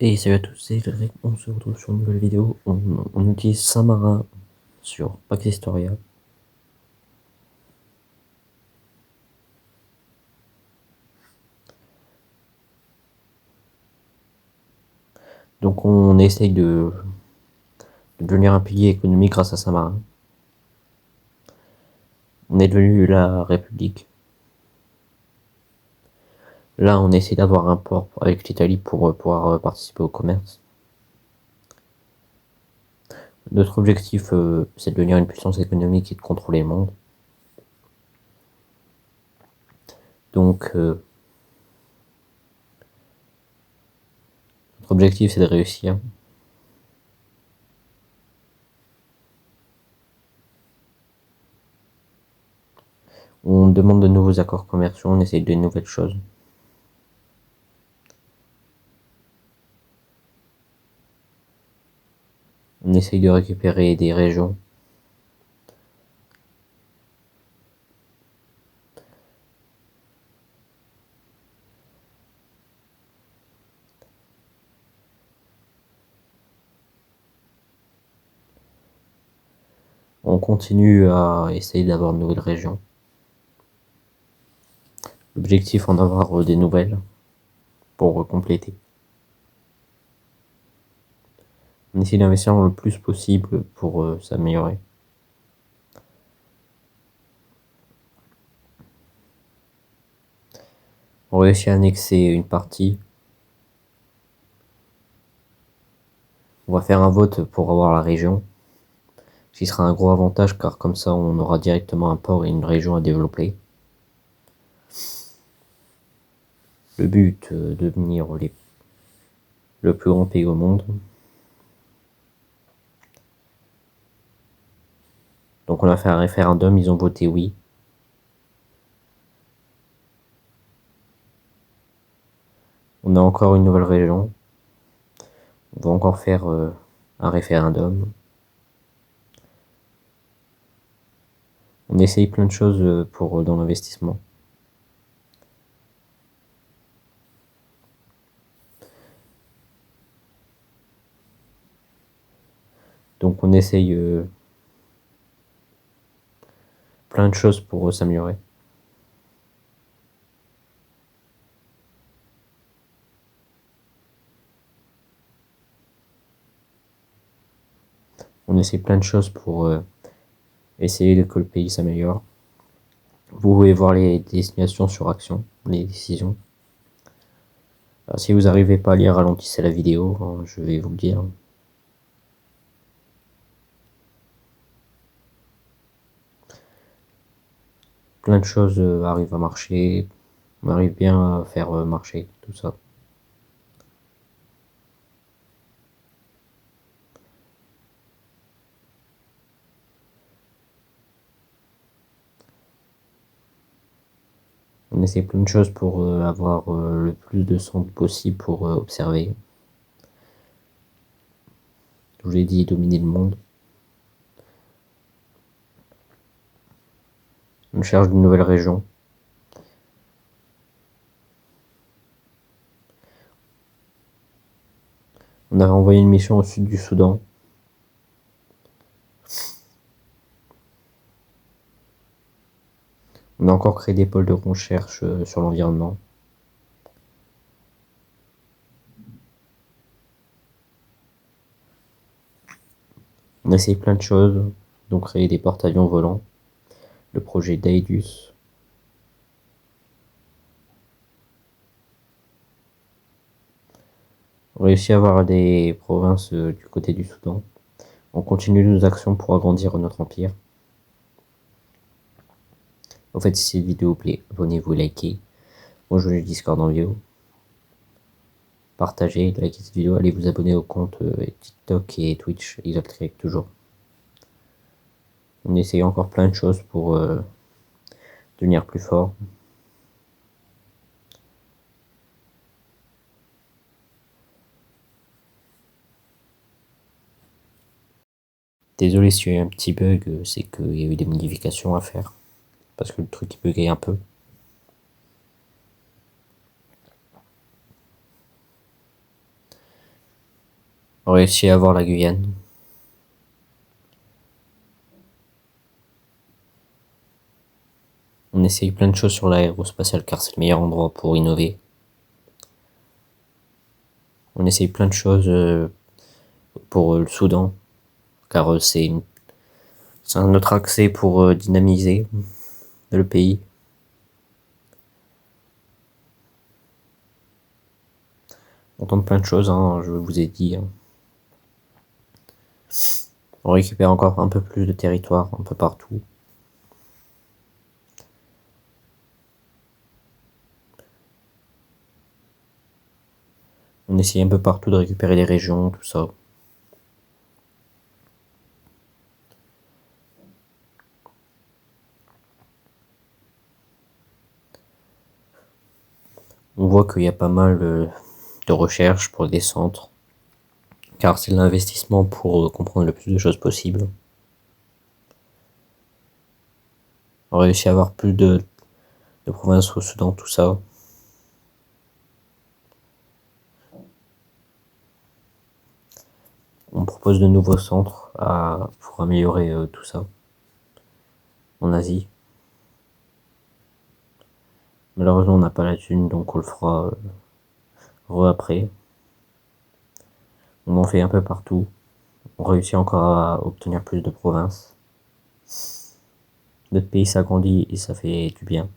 Et salut à tous, c'est Cédric, on se retrouve sur une nouvelle vidéo. On utilise Saint-Marin sur Pax Historia. Donc on essaye de devenir un pilier économique grâce à Saint-Marin. On est devenu la République. Là on essaie d'avoir un port avec l'Italie pour pouvoir participer au commerce. Notre objectif c'est de devenir une puissance économique et de contrôler le monde. Donc notre objectif c'est de réussir. On demande de nouveaux accords commerciaux, on essaye de nouvelles choses. On essaye de récupérer des régions. On continue à essayer d'avoir de nouvelles régions. L'objectif en avoir des nouvelles pour compléter. On essaie d'investir le plus possible pour s'améliorer. On réussit à annexer une partie. On va faire un vote pour avoir la région, ce qui sera un gros avantage car comme ça on aura directement un port et une région à développer. Le but de devenir le plus grand pays au monde. Donc on a fait un référendum, ils ont voté oui. On a encore une nouvelle région. On va encore faire un référendum. On essaye plein de choses pour dans l'investissement. Donc on essaye plein de choses pour s'améliorer. On essaie plein de choses pour essayer que le pays s'améliore. Vous pouvez voir les destinations sur Action, les décisions. Alors, si vous n'arrivez pas à lire, ralentissez la vidéo, hein, je vais vous le dire. Plein de choses arrivent à marcher, on arrive bien à faire marcher tout ça. On essaie plein de choses pour avoir le plus de centres possible pour observer. Je vous l'ai dit, dominer le monde. On cherche de nouvelles régions. On avait envoyé une mission au sud du Soudan. On a encore créé des pôles de recherche sur l'environnement. On essaye plein de choses, donc créer des porte-avions volants, le projet Daedus. On réussit à avoir des provinces du côté du Soudan. On continue nos actions pour agrandir notre empire. En fait, si cette vidéo vous plaît, abonnez-vous, likez. Rejoignez le Discord en vidéo. Partagez, likez cette vidéo, allez vous abonner au compte TikTok et Twitch, Exactric toujours. On essaye encore plein de choses pour devenir plus fort. Désolé s'il y a eu un petit bug, c'est qu'il y a eu des modifications à faire. Parce que le truc bugait un peu. On réussit à avoir la Guyane. On essaye plein de choses sur l'aérospatiale car c'est le meilleur endroit pour innover. On essaye plein de choses pour le Soudan car c'est un autre accès pour dynamiser le pays. On tente plein de choses, hein, je vous ai dit. Hein. On récupère encore un peu plus de territoire un peu partout. On essaye un peu partout de récupérer les régions, tout ça. On voit qu'il y a pas mal de recherches pour des centres, car c'est l'investissement pour comprendre le plus de choses possible. On réussit à avoir plus de provinces au Soudan, tout ça. On propose de nouveaux centres pour améliorer tout ça en Asie. Malheureusement, on n'a pas la thune, donc on le fera après. On en fait un peu partout. On réussit encore à obtenir plus de provinces. Notre pays s'agrandit et ça fait du bien.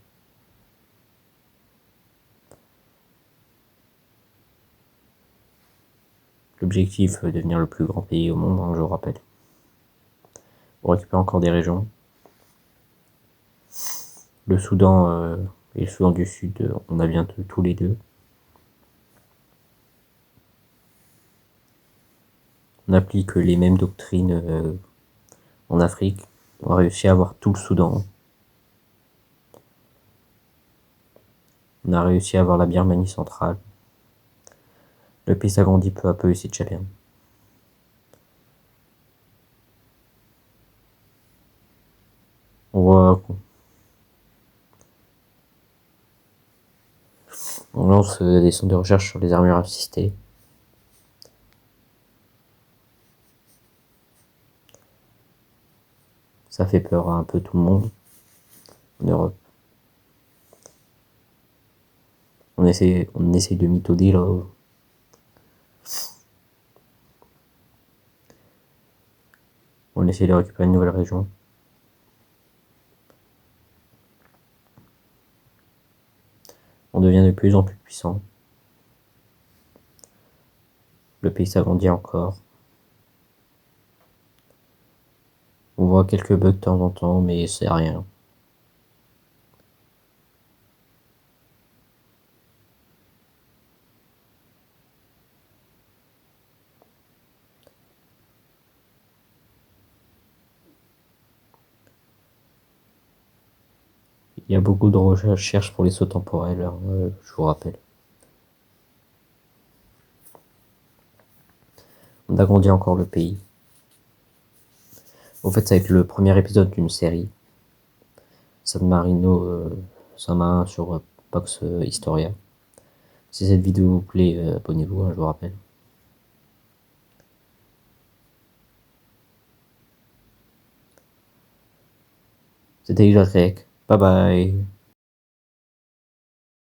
L'objectif est de devenir le plus grand pays au monde, hein, je vous rappelle. On récupère encore des régions. Le Soudan et le Soudan du Sud, on a bientôt tous les deux. On applique les mêmes doctrines en Afrique. On a réussi à avoir tout le Soudan. On a réussi à avoir la Birmanie centrale. Le pays s'agrandit peu à peu et c'est déjà bien. On lance des centres de recherche sur les armures assistées. Ça fait peur à un peu tout le monde en Europe. On essaie de mitauder là. On essaie de récupérer une nouvelle région. On devient de plus en plus puissant. Le pays s'agrandit encore. On voit quelques bugs de temps en temps, mais c'est rien. Il y a beaucoup de recherches pour les sauts temporels, hein, je vous rappelle. On agrandit encore le pays. Au fait, ça va être le premier épisode d'une série. San Marino, Saint-Marin sur Pax Historia. Si cette vidéo vous plaît, abonnez-vous, hein, je vous rappelle. C'était Y. Bye bye.